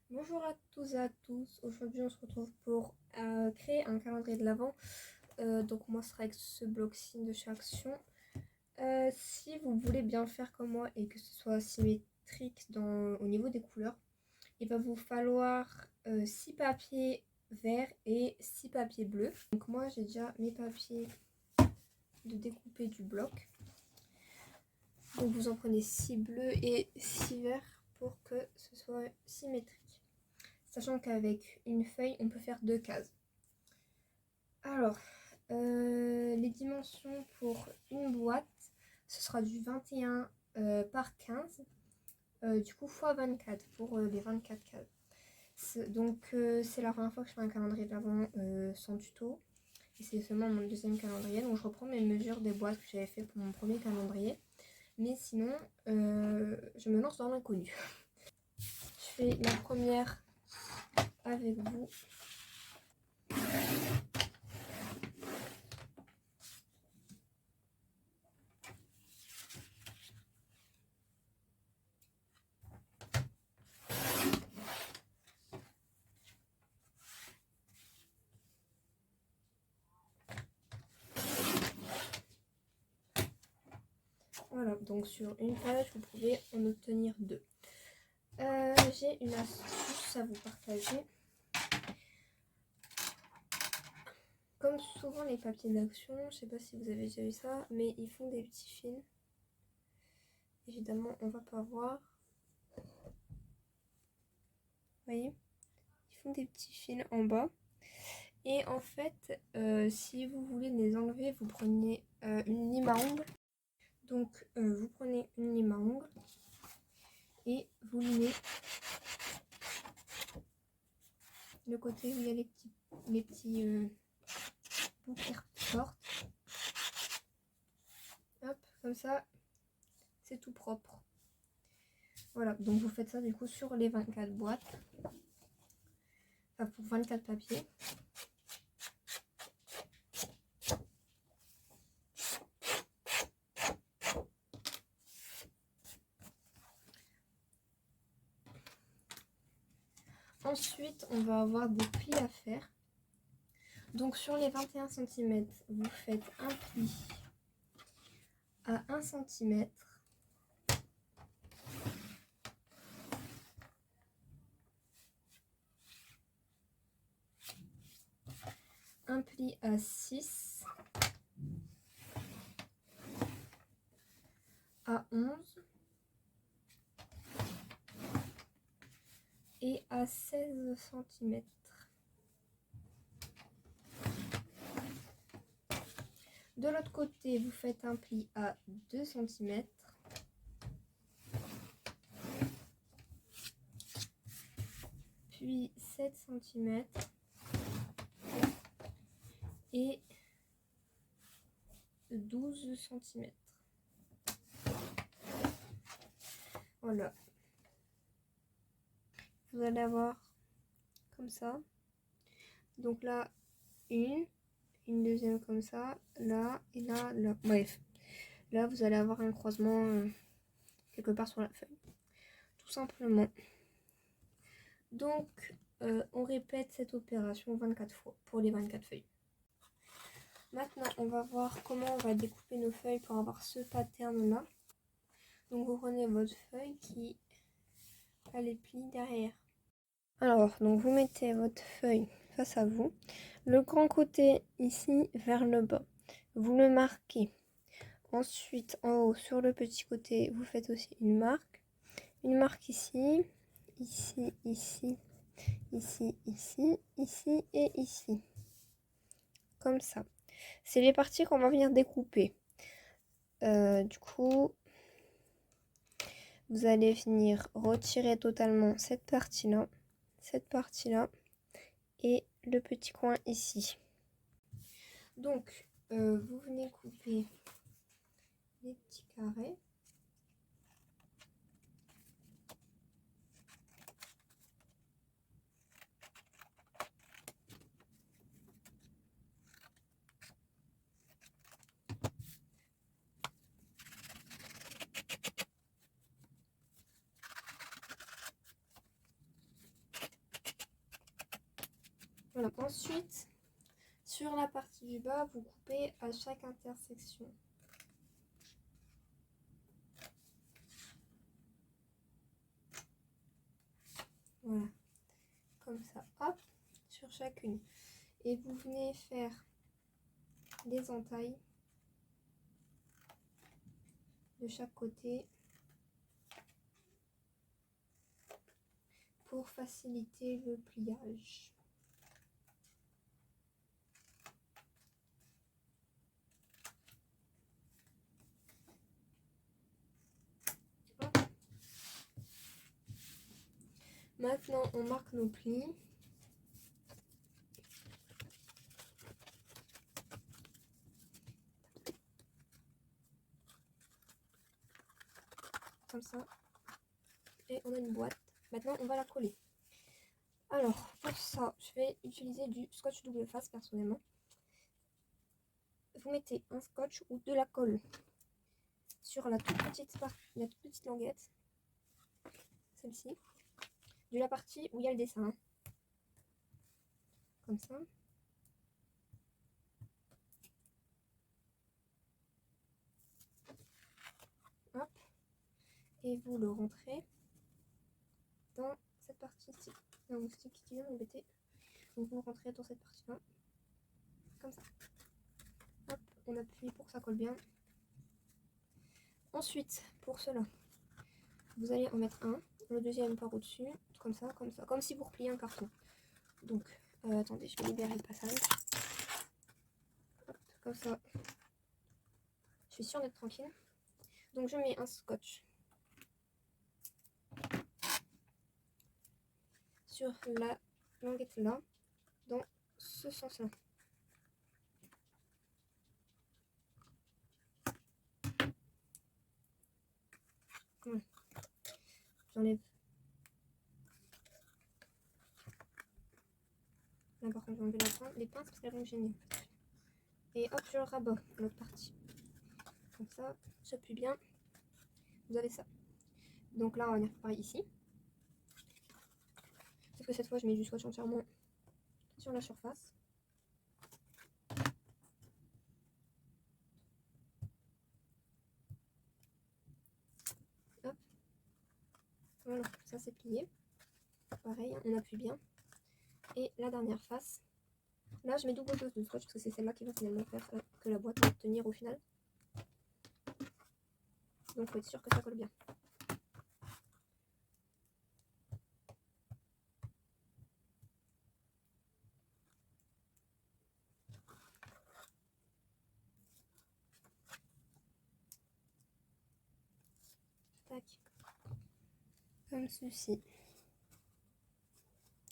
Bonjour à tous et à tous, aujourd'hui on se retrouve pour créer un calendrier de l'Avent. Donc moi ce sera avec ce bloc-ci de chez Action. Si vous voulez bien faire comme moi et que ce soit symétrique au niveau des couleurs, il va vous falloir 6 papiers verts et 6 papiers bleus. Donc moi j'ai déjà mes papiers de découper du bloc. Donc vous en prenez 6 bleus et 6 verts pour que ce soit symétrique. Sachant qu'avec une feuille, on peut faire 2 cases. Alors, les dimensions pour une boîte, ce sera du 21 par 15, du coup x 24 pour les 24 cases. Donc, c'est la première fois que je fais un calendrier de l'Avent sans tuto. Et c'est seulement mon deuxième calendrier. Donc, je reprends mes mesures des boîtes que j'avais fait pour mon premier calendrier. Mais sinon, je me lance dans l'inconnu. Je fais la première avec vous. Voilà, donc sur une page, vous pouvez en obtenir 2. J'ai une astuce à vous partager. Comme souvent les papiers d'action, je sais pas si vous avez déjà vu ça, mais ils font des petits fils. Évidemment, on va pas voir. Vous voyez, ils font des petits fils en bas. Et en fait, si vous voulez les enlever, vous prenez une lime à ongles. Donc, vous prenez une lime à ongles et vous limez le côté où il y a les petits bouts qui ressortent. Hop, comme ça, c'est tout propre. Voilà, donc vous faites ça du coup sur les 24 boîtes. Enfin, pour 24 papiers. Ensuite, on va avoir des plis à faire. Donc sur les 21 cm, vous faites un pli à 1 cm. Un pli à 6, à 11 et à 16 cm. De l'autre côté, vous faites un pli à 2 cm. Puis 7 cm. Et 12 cm. Voilà. Vous allez avoir comme ça. Donc là, une deuxième comme ça, là et là, là. Bref, là vous allez avoir un croisement quelque part sur la feuille. Tout simplement. Donc, on répète cette opération 24 fois pour les 24 feuilles. Maintenant, on va voir comment on va découper nos feuilles pour avoir ce pattern là. Donc, vous prenez votre feuille qui a les plis derrière. Alors, donc vous mettez votre feuille face à vous, le grand côté ici vers le bas, vous le marquez. Ensuite, en haut, sur le petit côté, vous faites aussi une marque ici, ici, ici, ici, ici, ici et ici. Comme ça. C'est les parties qu'on va venir découper. Du coup, vous allez venir retirer totalement cette partie-là et le petit coin ici. Donc, vous venez couper les petits carrés. Voilà. Ensuite, sur la partie du bas, vous coupez à chaque intersection. Voilà, comme ça, hop, sur chacune. Et vous venez faire des entailles de chaque côté pour faciliter le pliage. Hop. Maintenant, on marque nos plis. Comme ça. Et on a une boîte. Maintenant, on va la coller. Alors, pour ça, je vais utiliser du scotch double face personnellement. Vous mettez un scotch ou de la colle sur la toute petite languette, celle-ci, de la partie où il y a le dessin. Comme ça. Hop. Et vous le rentrez dans cette partie-ci. Il y a un moustique qui vient m'embêter. Donc vous le rentrez dans cette partie-là. Comme ça. Hop, on appuie pour que ça colle bien. Ensuite, pour cela, vous allez en mettre un, le deuxième par au-dessus, comme ça, comme si vous repliez un carton. Donc, attendez, je vais libérer le passage. Hop, comme ça, je suis sûre d'être tranquille. Donc, je mets un scotch sur la languette là, dans ce sens-là. Voilà. J'enlève. Là, par contre, je vais enlever les pinces parce qu'elles vont me gêner. Et hop, je rabats l'autre partie. Comme ça, j'appuie bien. Vous avez ça. Donc là, on va venir pareil ici. Sauf que cette fois, je mets du scotch entièrement sur la surface. Hop. Voilà, ça c'est plié. Pareil, on appuie bien. Et la dernière face. Là, je mets double dose de scotch parce que c'est celle-là qui va finalement faire que la boîte va tenir au final. Donc, il faut être sûr que ça colle bien. Tac. Comme ceci.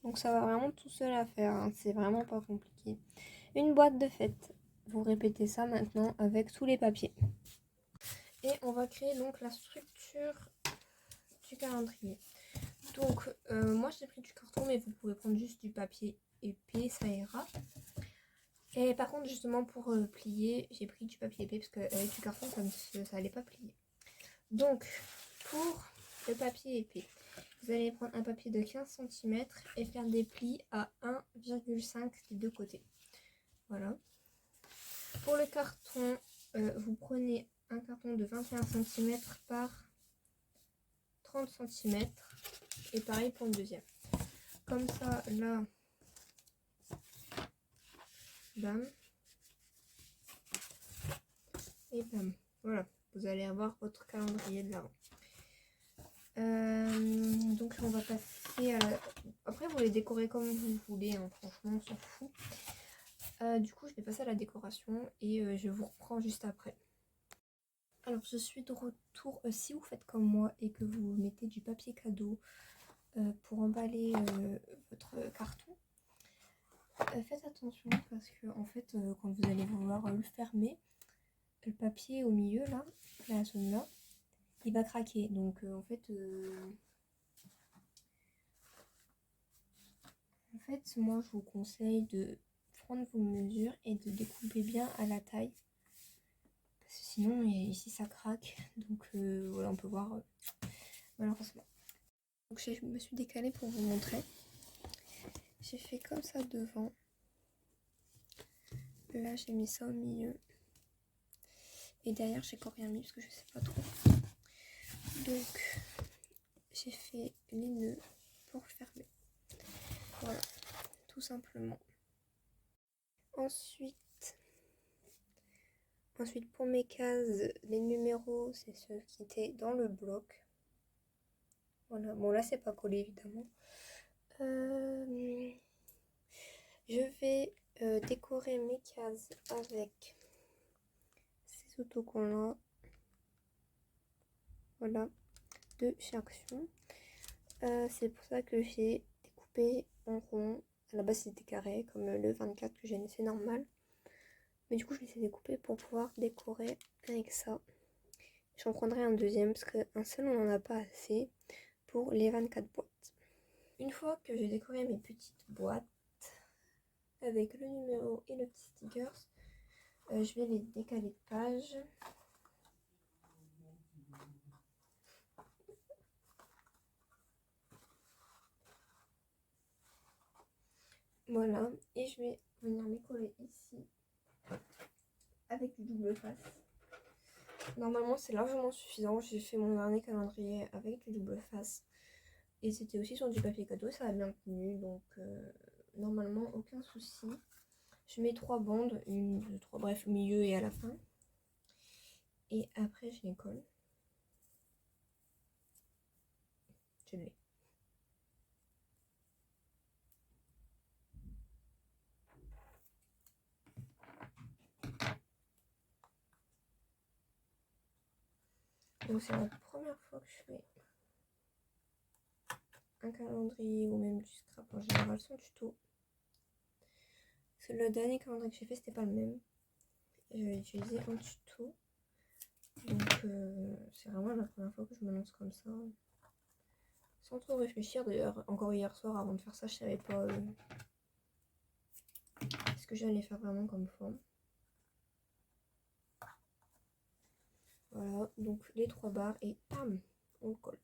Donc, ça va vraiment tout seul à faire. Hein. C'est vraiment pas compliqué. Une boîte de fête. Vous répétez ça maintenant avec tous les papiers. Et on va créer donc la structure du calendrier. Donc moi j'ai pris du carton, mais vous pouvez prendre juste du papier épais, ça ira. Et par contre justement pour plier, j'ai pris du papier épais parce qu'avec du carton ça allait pas plier. Donc pour le papier épais, vous allez prendre un papier de 15 cm et faire des plis à 1,5 des deux côtés. Voilà. Pour le carton, vous prenez un carton de 21 cm par 30 cm et pareil pour le deuxième. Comme ça, là, bam, et bam. Voilà, vous allez avoir votre calendrier de l'avant. Donc on va passer à la... Après, vous les décorez comme vous voulez, hein, franchement, on s'en fout. Du coup, je vais passer à la décoration et je vous reprends juste après. Alors, je suis de retour. Si vous faites comme moi et que vous mettez du papier cadeau pour emballer votre carton, faites attention parce que en fait, quand vous allez vouloir le fermer, le papier au milieu là, la zone là, il va craquer. Donc en fait, moi je vous conseille de prendre vos mesures et de découper bien à la taille. Parce que sinon, ici ça craque. Donc voilà, on peut voir malheureusement. Donc je me suis décalée pour vous montrer. j'ai fait comme ça devant. Là j'ai mis ça au milieu. Et derrière j'ai encore rien mis parce que je sais pas trop. Donc j'ai fait les nœuds pour fermer. Voilà, tout simplement. Ensuite pour mes cases, les numéros, c'est ceux qui étaient dans le bloc. Voilà, bon là c'est pas collé évidemment. Je vais décorer mes cases avec ces autocollants. Voilà, de chez Action. C'est pour ça que j'ai découpé en rond. À la base c'était carré, comme le 24 que j'ai laissé normal. Mais du coup je les ai découpés pour pouvoir décorer avec ça. J'en prendrai un deuxième parce qu'un seul on n'en a pas assez pour les 24 boîtes. Une fois que j'ai décoré mes petites boîtes avec le numéro et le petit stickers, je vais les décaler de page. Voilà, et je vais venir les coller ici avec du double face. Normalement c'est largement suffisant, j'ai fait mon dernier calendrier avec du double face. Et c'était aussi sur du papier cadeau, ça a bien tenu, donc normalement aucun souci. Je mets 3 bandes, 1, 2, 3, bref, au milieu et à la fin. Et après je les colle. Je l'ai. Donc c'est la première fois que je fais un calendrier ou même du scrap en général sans tuto. Parce que le dernier calendrier que j'ai fait c'était pas le même. J'avais utilisé un tuto. Donc c'est vraiment la première fois que je me lance comme ça. Sans trop réfléchir. D'ailleurs encore hier soir avant de faire ça je savais pas ce que j'allais faire vraiment comme forme. Voilà, donc les 3 barres et bam, on le colle.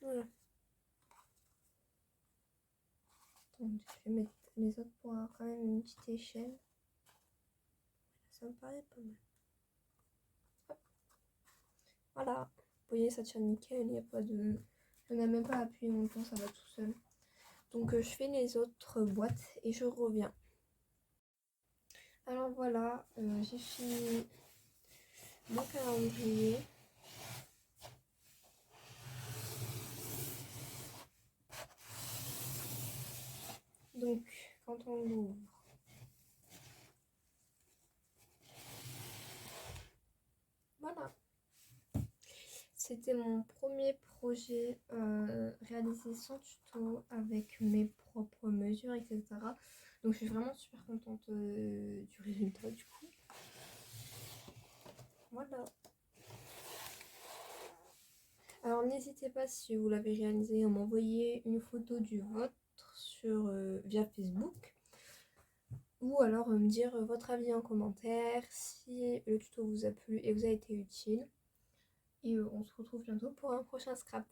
Voilà. Donc, je vais mettre les autres pour avoir quand même une petite échelle. Ça me paraît pas mal. Hop. Voilà, vous voyez ça tient nickel, il n'y a pas de... Je n'ai même pas appuyé mon temps, ça va tout seul. Donc je fais les autres boîtes et je reviens. Alors voilà, j'ai fini mon calendrier. Donc quand on l'ouvre, voilà. C'était mon premier projet réalisé sans tuto, avec mes propres mesures, etc. Donc je suis vraiment super contente du résultat du coup. Voilà. Alors n'hésitez pas, si vous l'avez réalisé, à m'envoyer une photo du vôtre sur, via Facebook. Ou alors me dire votre avis en commentaire, si le tuto vous a plu et vous a été utile. Et on se retrouve bientôt pour un prochain scrap.